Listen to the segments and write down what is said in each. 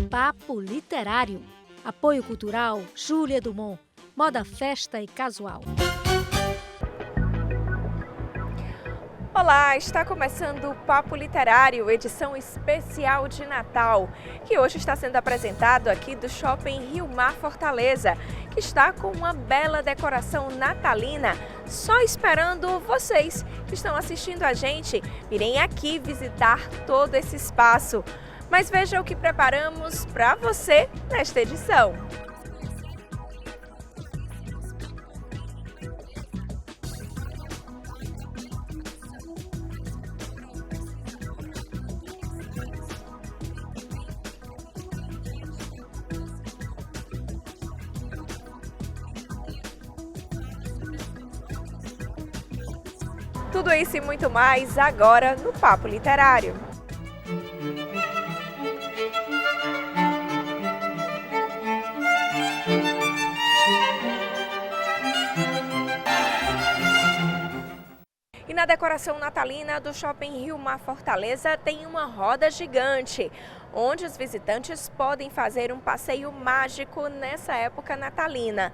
Papo Literário. Apoio cultural Júlia Dumont. Moda, festa e casual. Olá, está começando o Papo Literário, edição especial de Natal, que hoje está sendo apresentado aqui do Shopping Rio Mar Fortaleza, que está com uma bela decoração natalina, só esperando vocês que estão assistindo a gente virem aqui visitar todo esse espaço. Mas veja o que preparamos para você nesta edição. Tudo isso e muito mais agora no Papo Literário. E na decoração natalina do Shopping Rio Mar Fortaleza tem uma roda gigante, onde os visitantes podem fazer um passeio mágico nessa época natalina.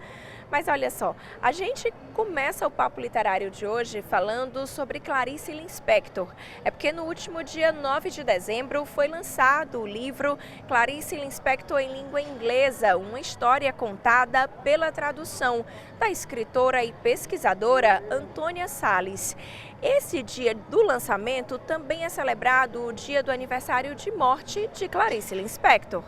Mas olha só, a gente começa o Papo Literário de hoje falando sobre Clarice Lispector. É porque no último dia 9 de dezembro foi lançado o livro Clarice Lispector em língua inglesa, uma história contada pela tradução da escritora e pesquisadora Antônia Salles. Esse dia do lançamento também é celebrado o dia do aniversário de morte de Clarice Lispector.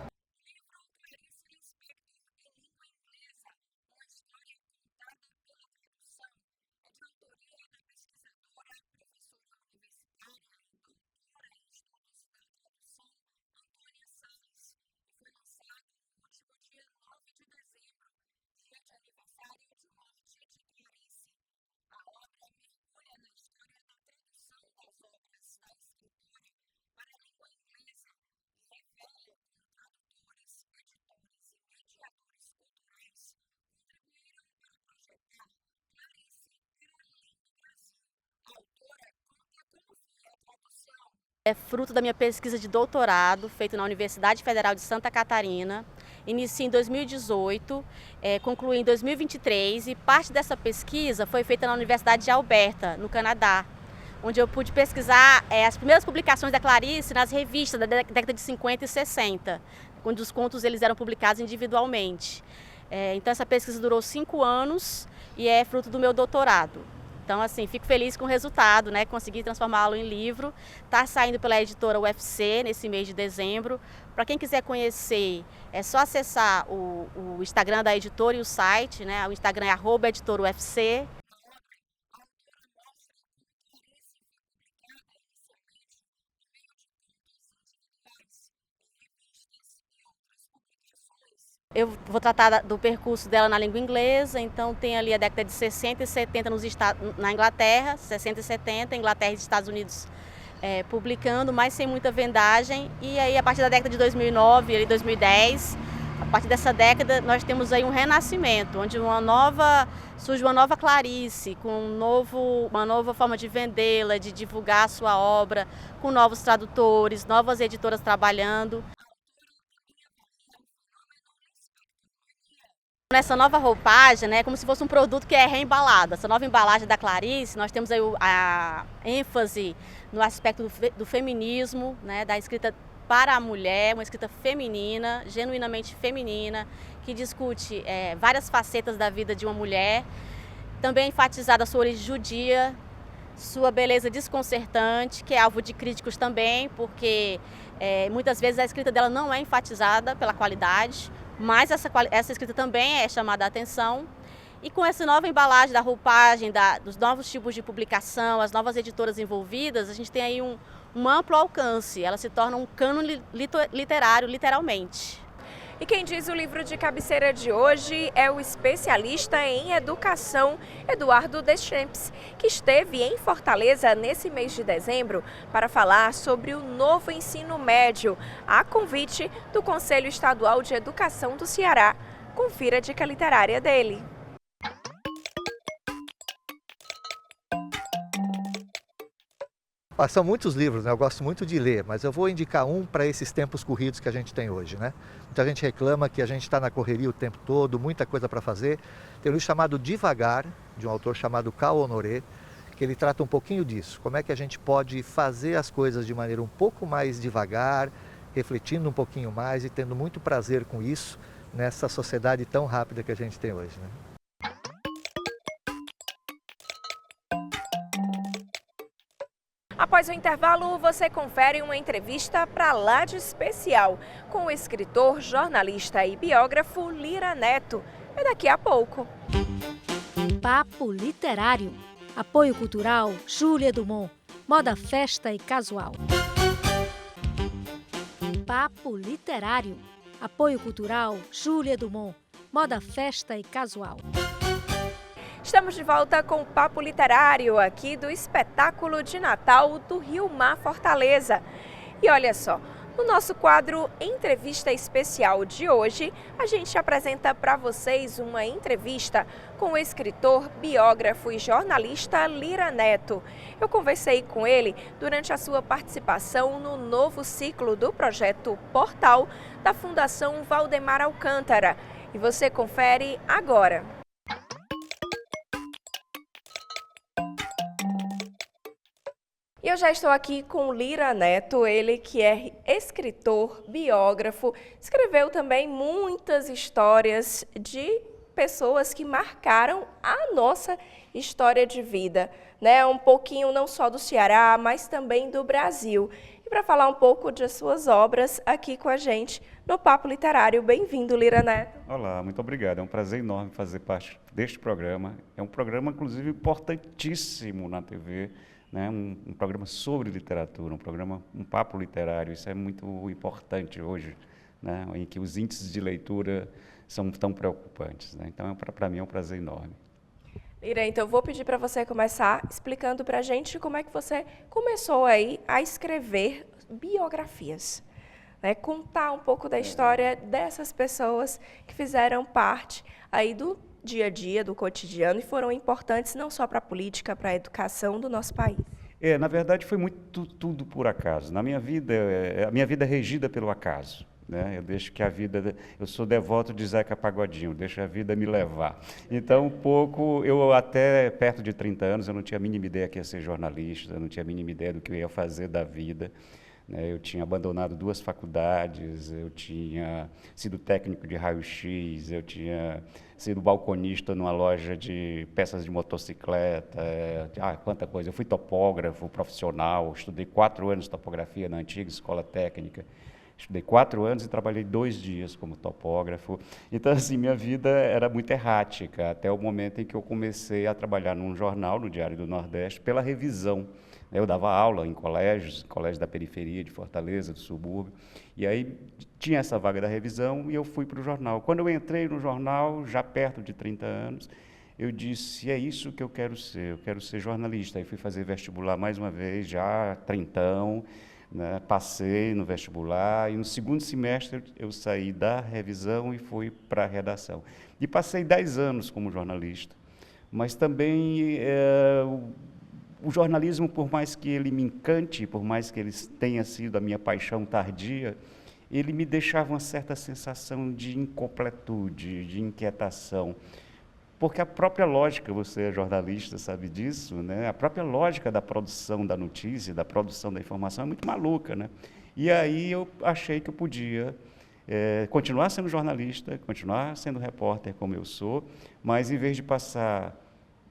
É fruto da minha pesquisa de doutorado, feito na Universidade Federal de Santa Catarina. Iniciei em 2018, concluí em 2023 e parte dessa pesquisa foi feita na Universidade de Alberta, no Canadá, onde eu pude pesquisar as primeiras publicações da Clarice nas revistas da década de 50 e 60, quando os contos eles eram publicados individualmente. Então essa pesquisa durou 5 anos e é fruto do meu doutorado. Então, assim, fico feliz com o resultado, né? Consegui transformá-lo em livro. Está saindo pela editora UFC nesse mês de dezembro. Para quem quiser conhecer, é só acessar o Instagram da editora e o site, né? O Instagram é @editorUFC. Eu vou tratar do percurso dela na língua inglesa, então tem ali a década de 60 e 70 na Inglaterra, 60 e 70, Inglaterra e Estados Unidos publicando, mas sem muita vendagem. E aí a partir da década de 2009, ali 2010, a partir dessa década nós temos aí um renascimento, onde surge uma nova Clarice, com uma nova forma de vendê-la, de divulgar a sua obra, com novos tradutores, novas editoras trabalhando. Nessa nova roupagem, né, como se fosse um produto que é reembalado. Essa nova embalagem da Clarice, nós temos aí a ênfase no aspecto do feminismo, né, da escrita para a mulher, uma escrita feminina, genuinamente feminina, que discute várias facetas da vida de uma mulher. Também enfatizada a sua origem judia, sua beleza desconcertante, que é alvo de críticos também, porque muitas vezes a escrita dela não é enfatizada pela qualidade, mas essa escrita também é chamada a atenção. E com essa nova embalagem da roupagem, dos novos tipos de publicação, as novas editoras envolvidas, a gente tem aí um amplo alcance. Ela se torna um cânone literário, literalmente. E quem diz o livro de cabeceira de hoje é o especialista em educação Eduardo Deschamps, que esteve em Fortaleza nesse mês de dezembro para falar sobre o novo ensino médio, a convite do Conselho Estadual de Educação do Ceará. Confira a dica literária dele. São muitos livros, né? Eu gosto muito de ler, mas eu vou indicar um para esses tempos corridos que a gente tem hoje, né? Muita gente reclama que a gente está na correria o tempo todo, muita coisa para fazer. Tem um livro chamado Devagar, de um autor chamado Cal Honoré, que ele trata um pouquinho disso. Como é que a gente pode fazer as coisas de maneira um pouco mais devagar, refletindo um pouquinho mais e tendo muito prazer com isso, nessa sociedade tão rápida que a gente tem hoje, né? Após o intervalo, você confere uma entrevista para lá de especial com o escritor, jornalista e biógrafo Lira Neto. É daqui a pouco. Papo Literário. Apoio Cultural Júlia Dumont. Moda, festa e casual. Papo Literário. Apoio Cultural Júlia Dumont. Moda, festa e casual. Estamos de volta com o Papo Literário, aqui do espetáculo de Natal do Rio Mar Fortaleza. E olha só, no nosso quadro Entrevista Especial de hoje, a gente apresenta para vocês uma entrevista com o escritor, biógrafo e jornalista Lira Neto. Eu conversei com ele durante a sua participação no novo ciclo do projeto Portal da Fundação Valdemar Alcântara. E você confere agora. E eu já estou aqui com Lira Neto, ele que é escritor, biógrafo, escreveu também muitas histórias de pessoas que marcaram a nossa história de vida, né? Um pouquinho não só do Ceará, mas também do Brasil. E para falar um pouco de suas obras aqui com a gente no Papo Literário. Bem-vindo, Lira Neto. Olá, muito obrigado. É um prazer enorme fazer parte deste programa. É um programa, inclusive, importantíssimo na TV, né? Um programa sobre literatura, um papo literário. Isso é muito importante hoje, né? Em que os índices de leitura são tão preocupantes, né? Então, para mim, é um prazer enorme. Lira, então eu vou pedir para você começar explicando para a gente como é que você começou aí a escrever biografias, né? Contar um pouco da história dessas pessoas que fizeram parte aí do dia a dia, do cotidiano, e foram importantes não só para a política, para a educação do nosso país. Na verdade, foi muito tudo por acaso. Na minha vida, a minha vida é regida pelo acaso, né? Eu deixo que a vida, eu sou devoto de Zeca Pagodinho, deixo a vida me levar. Então, eu até perto de 30 anos, eu não tinha a mínima ideia que ia ser jornalista, eu não tinha a mínima ideia do que eu ia fazer da vida. Eu tinha abandonado 2 faculdades, eu tinha sido técnico de raio-x, eu tinha sido balconista numa loja de peças de motocicleta, quanta coisa. Eu fui topógrafo profissional, estudei 4 anos de topografia na antiga escola técnica. Estudei 4 anos e trabalhei 2 dias como topógrafo. Então, assim, minha vida era muito errática, até o momento em que eu comecei a trabalhar num jornal, no Diário do Nordeste, pela revisão. Eu dava aula em colégios da periferia de Fortaleza, do subúrbio, e aí tinha essa vaga da revisão e eu fui para o jornal. Quando eu entrei no jornal, já perto de 30 anos, eu disse, é isso que eu quero ser jornalista. Aí fui fazer vestibular mais uma vez, já trintão, né? Passei no vestibular e no segundo semestre eu saí da revisão e fui para a redação. E passei 10 anos como jornalista, mas também o jornalismo, por mais que ele me encante, por mais que ele tenha sido a minha paixão tardia, ele me deixava uma certa sensação de incompletude, de inquietação. Porque a própria lógica, você é jornalista, sabe disso, né? A própria lógica da produção da notícia, da produção da informação é muito maluca, né? E aí eu achei que eu podia continuar sendo jornalista, continuar sendo repórter como eu sou, mas em vez de passar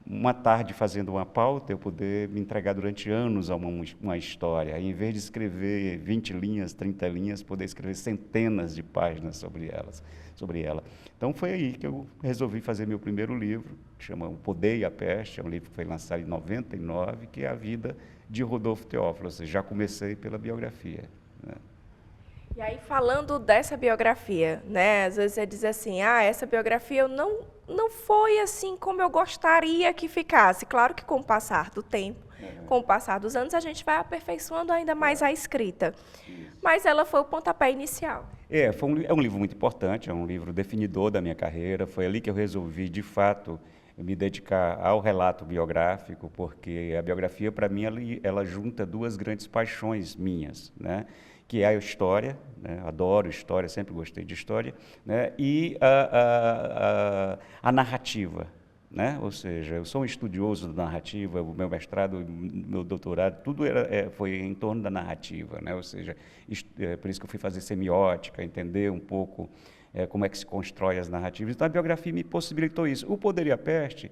uma tarde fazendo uma pauta, eu poder me entregar durante anos a uma história. Em vez de escrever 20 linhas, 30 linhas, poder escrever centenas de páginas sobre ela. Então, foi aí que eu resolvi fazer meu primeiro livro, que chama O Poder e a Peste, é um livro que foi lançado em 99, que é a vida de Rodolfo Teófilo, ou seja, já comecei pela biografia, né? E aí, falando dessa biografia, né, às vezes você diz assim, essa biografia não foi assim como eu gostaria que ficasse. Claro que com o passar do tempo, com o passar dos anos, a gente vai aperfeiçoando ainda mais a escrita. Mas ela foi o pontapé inicial. É um livro muito importante, é um livro definidor da minha carreira. Foi ali que eu resolvi, de fato, me dedicar ao relato biográfico, porque a biografia, para mim, ela junta duas grandes paixões minhas, né? Que é a história, né? Adoro história, sempre gostei de história, né? E a narrativa, né? Ou seja, eu sou um estudioso da narrativa, o meu mestrado, meu doutorado, tudo foi em torno da narrativa, né? Ou seja, por isso que eu fui fazer semiótica, entender um pouco como é que se constrói as narrativas. Então, a biografia me possibilitou isso. O Poder e a Peste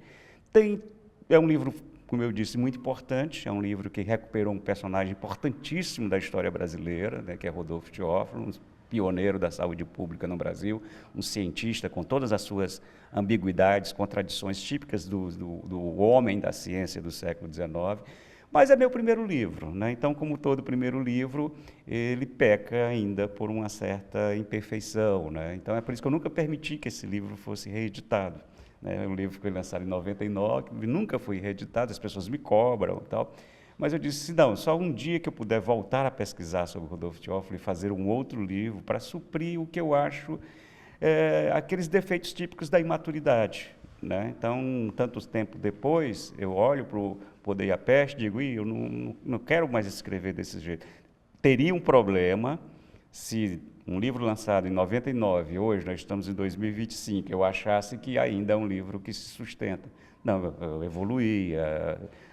é um livro, como eu disse, muito importante, é um livro que recuperou um personagem importantíssimo da história brasileira, né, que é Rodolfo Teófilo, um pioneiro da saúde pública no Brasil, um cientista com todas as suas ambiguidades, contradições típicas do homem da ciência do século XIX. Mas é meu primeiro livro, né? Então, como todo primeiro livro, ele peca ainda por uma certa imperfeição, né? Então, é por isso que eu nunca permiti que esse livro fosse reeditado, né? Um livro que foi lançado em 99, nunca foi reeditado, as pessoas me cobram e tal. Mas eu disse, não, só um dia que eu puder voltar a pesquisar sobre Rodolfo Teófilo e fazer um outro livro para suprir o que eu acho aqueles defeitos típicos da imaturidade, né? Então, tantos tempos depois, eu olho para o Poder e a Peste e digo, eu não quero mais escrever desse jeito. Teria um problema se um livro lançado em 99, hoje nós estamos em 2025, eu achasse que ainda é um livro que se sustenta. Não, eu evoluí,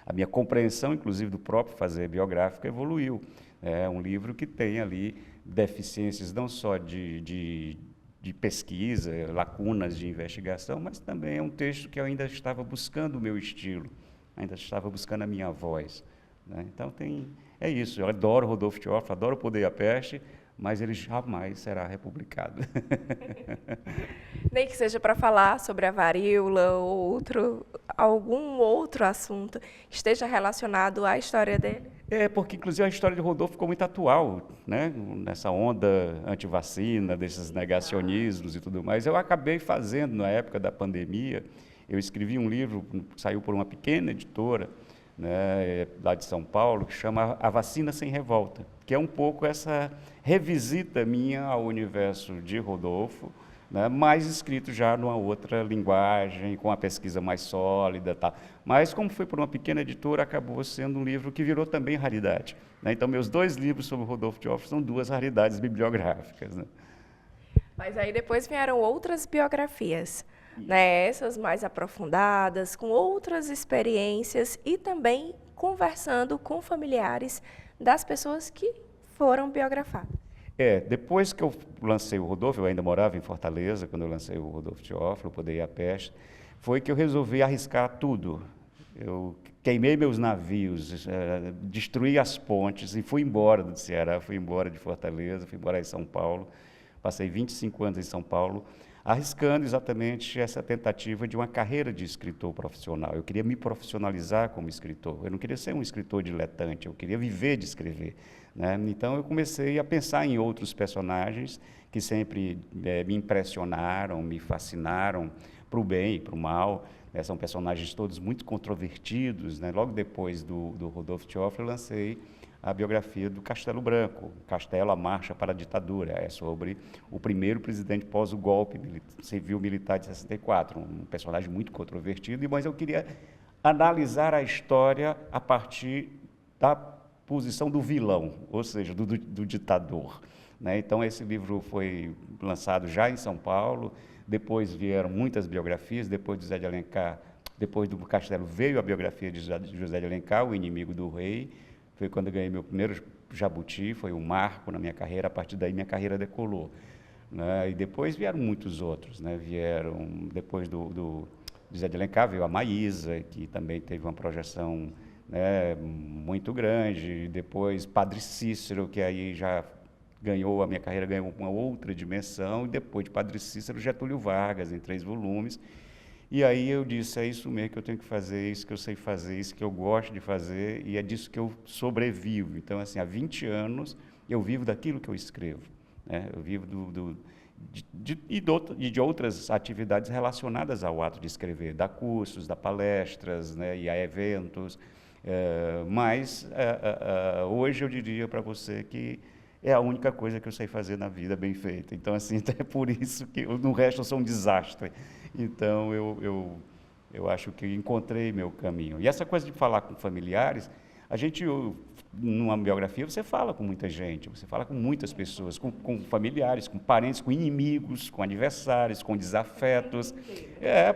a minha compreensão, inclusive, do próprio fazer biográfico evoluiu. É um livro que tem ali deficiências não só de pesquisa, lacunas de investigação, mas também é um texto que eu ainda estava buscando o meu estilo, ainda estava buscando a minha voz, né? Então, é isso, eu adoro Rodolfo Teófilo, adoro o Poder e a Peste, mas ele jamais será republicado. Nem que seja para falar sobre a varíola ou algum outro assunto que esteja relacionado à história dele? Porque, inclusive, a história de Rodolfo ficou muito atual, né? Nessa onda antivacina, desses negacionismos e tudo mais. Eu acabei fazendo, na época da pandemia, eu escrevi um livro, saiu por uma pequena editora, né, lá de São Paulo, que chama A Vacina Sem Revolta, que é um pouco essa revisita minha ao universo de Rodolfo, né, mas escrito já numa outra linguagem, com a pesquisa mais sólida, tá? Mas, como foi por uma pequena editora, acabou sendo um livro que virou também raridade, né? Então, meus 2 livros sobre Rodolfo Teófilo são 2 raridades bibliográficas, né? Mas aí depois vieram outras biografias, né? Essas mais aprofundadas, com outras experiências e também conversando com familiares das pessoas que foram biografadas. Depois que eu lancei o Rodolfo, eu ainda morava em Fortaleza, quando eu lancei o Rodolfo Teófilo, o Poder e a Peste, foi que eu resolvi arriscar tudo. Eu queimei meus navios, destruí as pontes e fui embora do Ceará, fui embora de Fortaleza, fui embora em São Paulo, passei 25 anos em São Paulo, arriscando exatamente essa tentativa de uma carreira de escritor profissional. Eu queria me profissionalizar como escritor, eu não queria ser um escritor diletante, eu queria viver de escrever, né? Então, eu comecei a pensar em outros personagens que sempre me impressionaram, me fascinaram, para o bem e para o mal, né? São personagens todos muito controvertidos, né? Logo depois do Rodolfo Teófilo, eu lancei a biografia do Castelo Branco, Castelo, a Marcha para a Ditadura, é sobre o primeiro presidente pós o golpe civil-militar de 64, um personagem muito controvertido, mas eu queria analisar a história a partir da posição do vilão, ou seja, do ditador, né? Então, esse livro foi lançado já em São Paulo, depois vieram muitas biografias, depois do José de Alencar, depois do Castelo veio a biografia de José de Alencar, O Inimigo do Rei. Foi quando eu ganhei meu primeiro jabuti, foi um marco na minha carreira, a partir daí minha carreira decolou, né? E depois vieram muitos outros, né? Vieram, depois do José de Alencar, veio a Maísa, que também teve uma projeção, né, muito grande, depois Padre Cícero, que aí já a minha carreira ganhou uma outra dimensão, e depois de Padre Cícero, Getúlio Vargas, em 3 volumes. E aí eu disse, é isso mesmo que eu tenho que fazer, é isso que eu sei fazer, é isso que eu gosto de fazer, e é disso que eu sobrevivo. Então, assim, há 20 anos eu vivo daquilo que eu escrevo, né? Eu vivo de outras atividades relacionadas ao ato de escrever, dar cursos, dar palestras, né, e a eventos, mas hoje eu diria para você que é a única coisa que eu sei fazer na vida bem feita. Então, assim, é por isso que no resto eu sou um desastre. Então, eu Eu acho que encontrei meu caminho. E essa coisa de falar com familiares, numa biografia, você fala com muita gente, você fala com muitas pessoas, com familiares, com parentes, com inimigos, com adversários, com desafetos.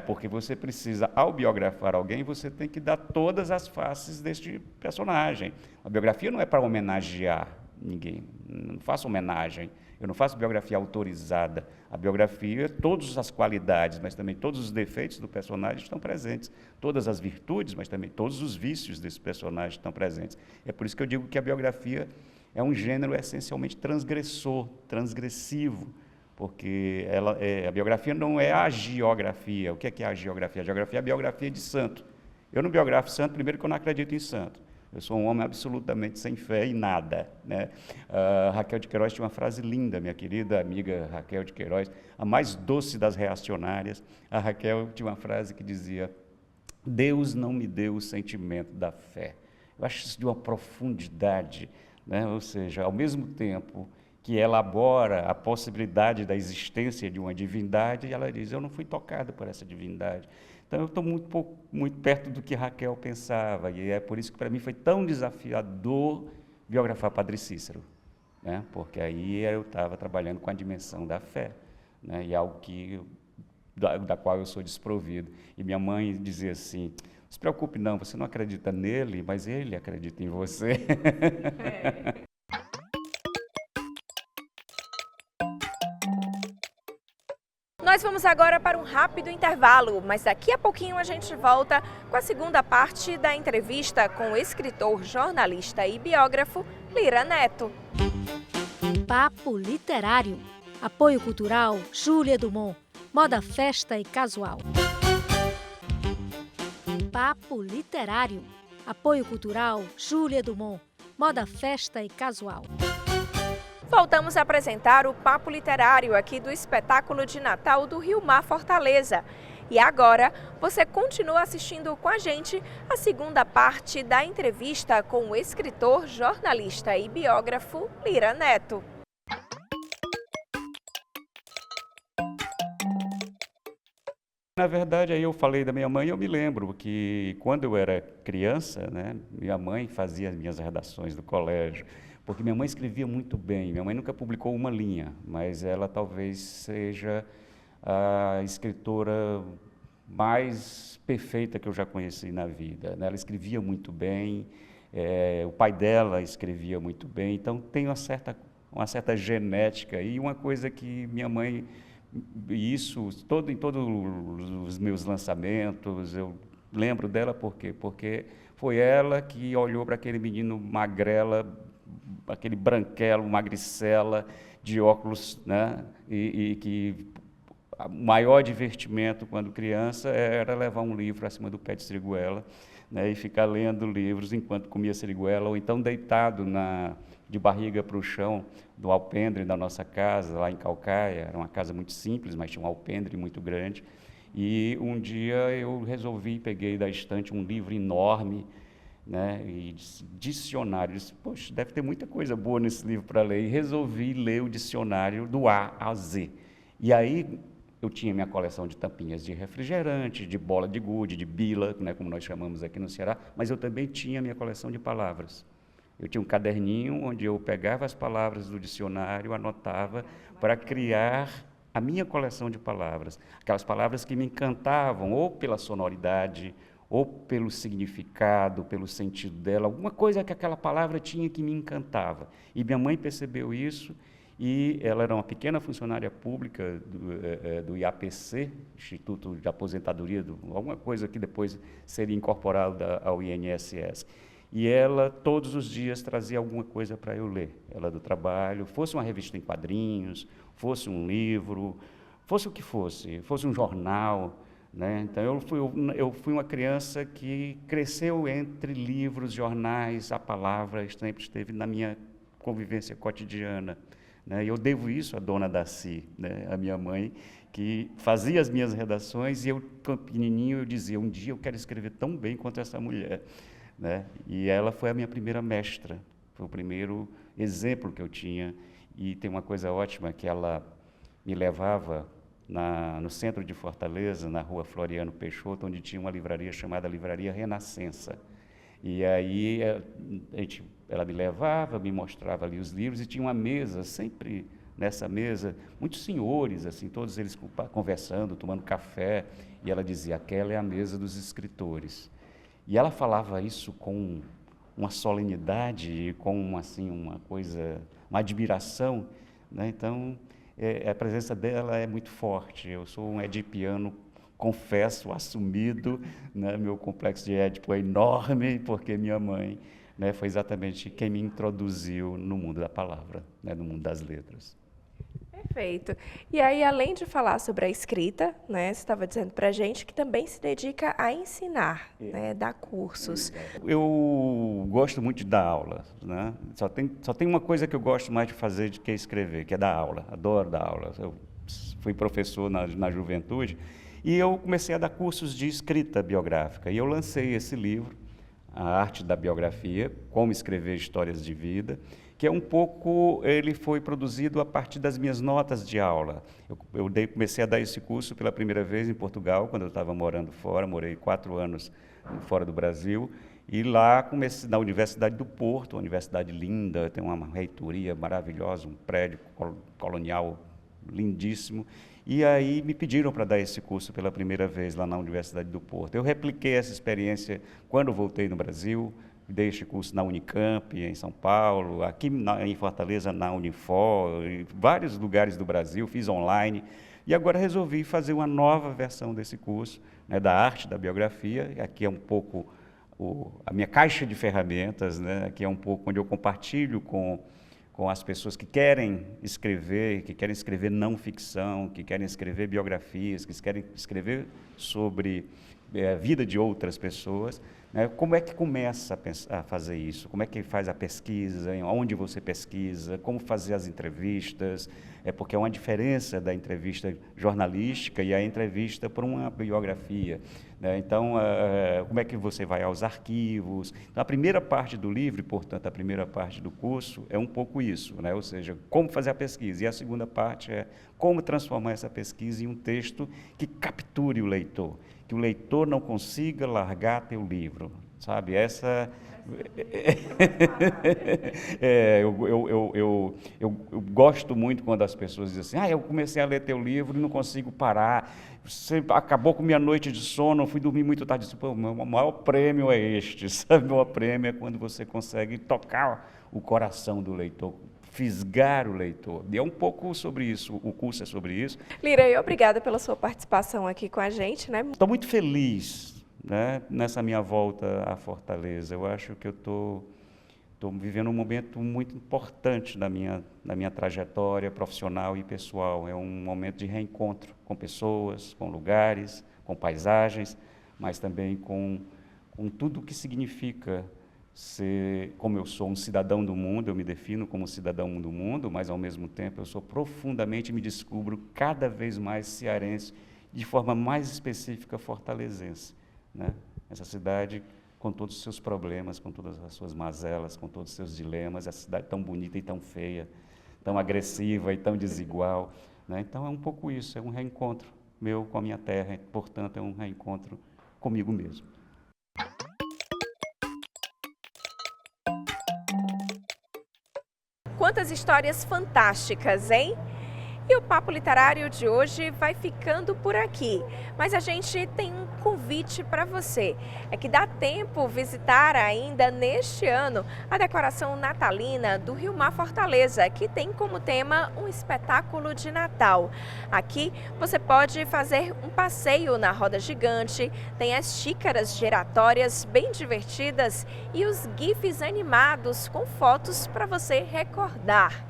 Porque você precisa, ao biografar alguém, você tem que dar todas as faces deste personagem. A biografia não é para homenagear ninguém, não faço homenagem. Eu não faço biografia autorizada. A biografia, todas as qualidades, mas também todos os defeitos do personagem estão presentes. Todas as virtudes, mas também todos os vícios desse personagem estão presentes. É por isso que eu digo que a biografia é um gênero essencialmente transgressor, transgressivo, porque a biografia não é a geografia. O que é a geografia? A geografia é a biografia de santo. Eu não biografo santo, primeiro que eu não acredito em santo. Eu sou um homem absolutamente sem fé em nada, né? Raquel de Queiroz tinha uma frase linda, minha querida amiga Raquel de Queiroz, a mais doce das reacionárias. A Raquel tinha uma frase que dizia: Deus não me deu o sentimento da fé. Eu acho isso de uma profundidade, né? Ou seja, ao mesmo tempo que elabora a possibilidade da existência de uma divindade, ela diz: eu não fui tocada por essa divindade. Então, eu estou muito perto do que Raquel pensava, e é por isso que para mim foi tão desafiador biografar Padre Cícero, né? Porque aí eu estava trabalhando com a dimensão da fé, né? E algo da qual eu sou desprovido. E minha mãe dizia assim: não se preocupe não, você não acredita nele, mas ele acredita em você. Nós vamos agora para um rápido intervalo, mas daqui a pouquinho a gente volta com a segunda parte da entrevista com o escritor, jornalista e biógrafo Lira Neto. Papo Literário. Apoio Cultural Júlia Dumont. Moda, festa e casual. Papo Literário. Apoio Cultural Júlia Dumont. Moda, festa e casual. Voltamos a apresentar o Papo Literário aqui do espetáculo de Natal do Rio Mar Fortaleza. E agora você continua assistindo com a gente a segunda parte da entrevista com o escritor, jornalista e biógrafo Lira Neto. Na verdade, aí eu falei da minha mãe, eu me lembro que quando eu era criança, né, minha mãe fazia as minhas redações do colégio, porque minha mãe escrevia muito bem. Minha mãe nunca publicou uma linha, mas ela talvez seja a escritora mais perfeita que eu já conheci na vida, né? Ela escrevia muito bem, o pai dela escrevia muito bem, então tem uma certa genética. E uma coisa que minha mãe, isso em todos os meus lançamentos, eu lembro dela por quê? Porque foi ela que olhou para aquele menino magrela, aquele branquelo, magricela, de óculos, né? E que o maior divertimento quando criança era levar um livro acima do pé de siriguela, né? E ficar lendo livros enquanto comia siriguela, ou então deitado de barriga para o chão do alpendre da nossa casa, lá em Caucaia. Era uma casa muito simples, mas tinha um alpendre muito grande. E um dia eu peguei da estante um livro enorme, né, e dicionário. Eu disse: poxa, deve ter muita coisa boa nesse livro para ler. E resolvi ler o dicionário do A a Z. E aí eu tinha minha coleção de tampinhas de refrigerante, de bola de gude, de bila, né, como nós chamamos aqui no Ceará, mas eu também tinha minha coleção de palavras. Eu tinha um caderninho onde eu pegava as palavras do dicionário, anotava para criar a minha coleção de palavras. Aquelas palavras que me encantavam, ou pela sonoridade, ou pelo significado, pelo sentido dela, alguma coisa que aquela palavra tinha que me encantava. E minha mãe percebeu isso, e ela era uma pequena funcionária pública do IAPC, Instituto de Aposentadoria, alguma coisa que depois seria incorporada ao INSS. E ela, todos os dias, trazia alguma coisa para eu ler. Ela do trabalho, fosse uma revista em quadrinhos, fosse um livro, fosse o que fosse um jornal, né? Então, eu fui uma criança que cresceu entre livros, jornais, a palavra sempre esteve na minha convivência cotidiana, né? E eu devo isso à dona Daci, né? A minha mãe, que fazia as minhas redações, e eu, pequenininho, eu dizia: um dia eu quero escrever tão bem quanto essa mulher, né? E ela foi a minha primeira mestra, foi o primeiro exemplo que eu tinha. E tem uma coisa ótima, que ela me levava no centro de Fortaleza, na rua Floriano Peixoto, onde tinha uma livraria chamada Livraria Renascença. E aí ela me levava, me mostrava ali os livros e tinha uma mesa, sempre nessa mesa, muitos senhores, assim, todos eles conversando, tomando café, e ela dizia, aquela é a mesa dos escritores. E ela falava isso com uma solenidade, com assim, uma coisa, uma admiração, né? Então, a presença dela é muito forte. Eu sou um edipiano, confesso, assumido, né? Meu complexo de Édipo é enorme, porque minha mãe, né, foi exatamente quem me introduziu no mundo da palavra, né, no mundo das letras. Perfeito. E aí, além de falar sobre a escrita, né, você estava dizendo para a gente que também se dedica a ensinar, né, dar cursos. Eu gosto muito de dar aula, né? Só tem uma coisa que eu gosto mais de fazer do que escrever, que é dar aula. Adoro dar aula. Eu fui professor na juventude e eu comecei a dar cursos de escrita biográfica. E eu lancei esse livro, A Arte da Biografia, Como Escrever Histórias de Vida, que é um pouco, ele foi produzido a partir das minhas notas de aula. Comecei a dar esse curso pela primeira vez em Portugal, quando eu estava morando fora, morei 4 anos fora do Brasil, e lá comecei na Universidade do Porto, uma universidade linda, tem uma reitoria maravilhosa, um prédio colonial lindíssimo, e aí me pediram para dar esse curso pela primeira vez lá na Universidade do Porto. Eu repliquei essa experiência quando voltei no Brasil, dei este curso na Unicamp, em São Paulo, aqui em Fortaleza, na Unifor, em vários lugares do Brasil, fiz online, e agora resolvi fazer uma nova versão desse curso, né, da arte da biografia. Aqui é um pouco a minha caixa de ferramentas, né, aqui é um pouco onde eu compartilho com as pessoas que querem escrever não ficção, que querem escrever biografias, que querem escrever sobre a vida de outras pessoas, né? Como é que começa a fazer isso? Como é que faz a pesquisa? Onde você pesquisa? Como fazer as entrevistas? Porque é uma diferença da entrevista jornalística e a entrevista por uma biografia, né? Então, como é que você vai aos arquivos? Então, a primeira parte do livro, portanto, a primeira parte do curso é um pouco isso, né? Ou seja, como fazer a pesquisa. E a segunda parte é como transformar essa pesquisa em um texto que capture o leitor, que o leitor não consiga largar teu livro, sabe? Essa... eu gosto muito quando as pessoas dizem assim, eu comecei a ler teu livro e não consigo parar, você acabou com minha noite de sono, fui dormir muito tarde. Pô, o maior prêmio é este, sabe? O maior prêmio é quando você consegue tocar o coração do leitor, fisgar o leitor. E é um pouco sobre isso, o curso é sobre isso. Lirei, obrigada pela sua participação aqui com a gente, né? Estou muito feliz, né, nessa minha volta à Fortaleza. Eu acho que eu estou vivendo um momento muito importante na minha trajetória profissional e pessoal. É um momento de reencontro com pessoas, com lugares, com paisagens, mas também com tudo o que significa ser, como eu sou um cidadão do mundo, eu me defino como cidadão do mundo, mas ao mesmo tempo eu sou profundamente, me descubro cada vez mais cearense, de forma mais específica fortalezense, né? Essa cidade com todos os seus problemas, com todas as suas mazelas, com todos os seus dilemas, essa cidade tão bonita e tão feia, tão agressiva e tão desigual, né? Então é um pouco isso, é um reencontro meu com a minha terra, portanto é um reencontro comigo mesmo. Quantas histórias fantásticas, hein? E o Papo Literário de hoje vai ficando por aqui, mas a gente tem um convite para você. É que dá tempo visitar ainda neste ano a decoração natalina do Rio Mar Fortaleza, que tem como tema um espetáculo de Natal. Aqui você pode fazer um passeio na roda gigante, tem as xícaras giratórias bem divertidas e os gifs animados com fotos para você recordar.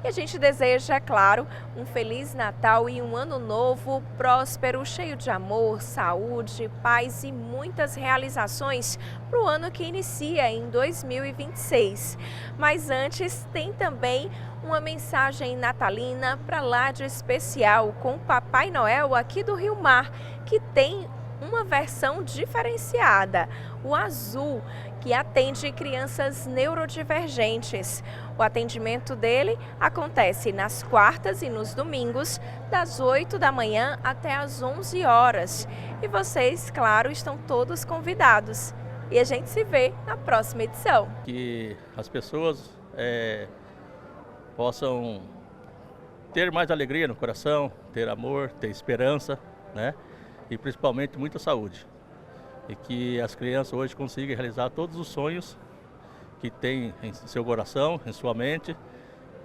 E a gente deseja, claro, um Feliz Natal e um Ano Novo próspero, cheio de amor, saúde, paz e muitas realizações para o ano que inicia em 2026. Mas antes, tem também uma mensagem natalina para lá de especial com o Papai Noel aqui do Rio Mar, que tem uma versão diferenciada, o azul, que atende crianças neurodivergentes. O atendimento dele acontece nas quartas e nos domingos, das 8 da manhã até as 11 horas. E vocês, claro, estão todos convidados. E a gente se vê na próxima edição. Que as pessoas possam ter mais alegria no coração, ter amor, ter esperança, né? E principalmente muita saúde. E que as crianças hoje consigam realizar todos os sonhos que têm em seu coração, em sua mente,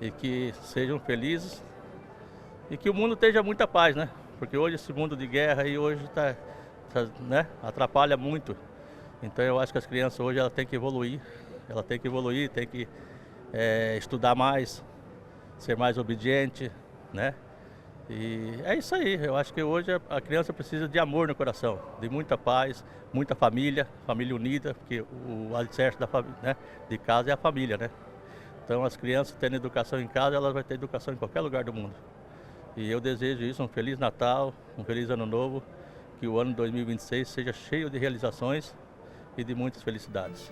e que sejam felizes e que o mundo esteja muita paz, né? Porque hoje esse mundo de guerra aí hoje né? Atrapalha muito. Então eu acho que as crianças hoje elas têm que evoluir, têm que estudar mais, ser mais obediente, né? E é isso aí, eu acho que hoje a criança precisa de amor no coração, de muita paz, muita família unida, porque o alicerce né, de casa é a família, né? Então as crianças tendo educação em casa, elas vão ter educação em qualquer lugar do mundo. E eu desejo isso, um Feliz Natal, um Feliz Ano Novo, que o ano 2026 seja cheio de realizações e de muitas felicidades.